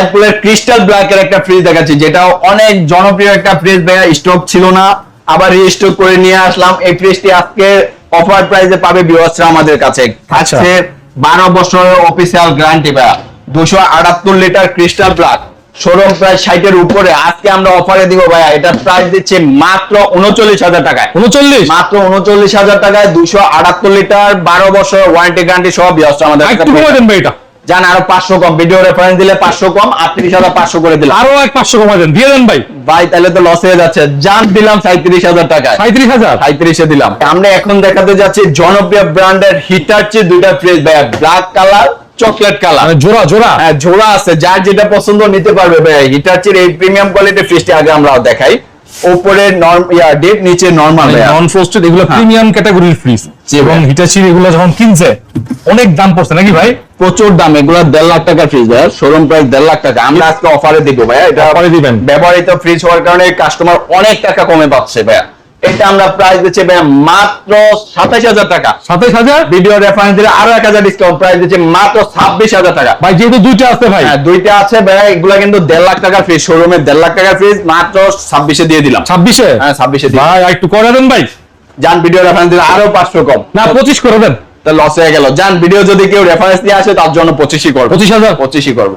ওয়ার্লপুলের crystal ব্ল্যাকের একটা fridge দেখাচ্ছি, যেটা অনেক জনপ্রিয় একটা ফ্রিজ ভাইয়া, স্টক ছিল না, আবার রিস্টক করে নিয়ে আসলাম। এই ফ্রিজটি আজকে অফার প্রাইসে পাবে ভিউয়ার্সরা আমাদের কাছে। থাকছে 12 বছরের অফিসিয়াল গ্যারান্টি ভাইয়া, 278 litre crystal black, showroom price 60 এর উপরে। আজকে আমরা অফারে দিব ভাইয়া, এটা প্রাইস দিচ্ছে মাত্র 39,000 টাকায়। 39 মাত্র 39,000 টাকায় 278 লিটার 12 বছর ওয়ারেন্টি গ্যারান্টি সহ ভিউয়ার্সরা আমাদের একটু কমে দেন ভাই, এটা জান আরো 500 কম, ভিডিও রেফারেন্স দিলে 500 কম, 38,500 করে দিলাম। আরো 500 কমে দেন, দিয়ে দেন ভাই। ভাই তাহলে তো লস হয়ে যাচ্ছে, জান দিলাম 37,000 টাকায়। 37,000 37 এ দিলাম। আমরা এখন দেখাতে যাচ্ছি জনপ্রিয় ব্র্যান্ডের হিটাচি দুইটা ফ্রিজ ভাইয়া, ব্ল্যাক কালার, চকলেট কালার, মানে জোড়া জোড়া। হ্যাঁ জোড়া আছে, যার যেটা পছন্দ নিতে পারবে ভাইয়া। হিটাচির এই প্রিমিয়াম কোয়ালিটির ফ্রিজটি আগে আমরা দেখাই। উপরে ডিপ, নিচে নরমাল ভাইয়া, নন ফ্রস্টেড, এগুলো প্রিমিয়াম ক্যাটাগরির ফ্রিজ। এবং হিটাচি এগুলো যখন কিনছে অনেক দাম পড়ছে নাকি ভাই? প্রচুর দাম। এগুলো 1.5 লাখ টাকার ফ্রিজ ভাইয়া, শোরুম প্রাইস 1.5 লাখ টাকা। আমরা আজকে অফারে দিব ভাইয়া, এটা অফারে দিবেন। ব্যবহৃত ফ্রিজ হওয়ার কারণে কাস্টমার অনেক টাকা কমে পাচ্ছে ভাইয়া। এটা আমরা প্রাইস দিচ্ছি ভাইয়া মাত্র 27,000 টাকা। 27,000 ভিডিও রেফারেন্স দিলে আরো 1,000 ডিসকাউন্ট, প্রাইস দিচ্ছি মাত্র 26,000 টাকা। ভাই, যেহেতু দুইটা আছে ভাই। হ্যাঁ দুইটা আছে ভাইয়া, এগুলা কিন্তু 1.5 লাখ টাকার ফ্রিজ, শোরুমে 1.5 লাখ টাকার ফ্রিজ মাত্র 26 দিয়ে দিলাম। 26 হ্যাঁ 26 দিয়ে ভাই একটু করে দেন ভাই। জান ভিডিও রেফারেন্স দিলে আরো 500 কম, না 25 করে দেন। তা লস হয়ে গেল। জান ভিডিও যদি কেউ রেফারেন্স দিয়ে আসে তার জন্য 25ই করবো, 25,000 25ই করবো।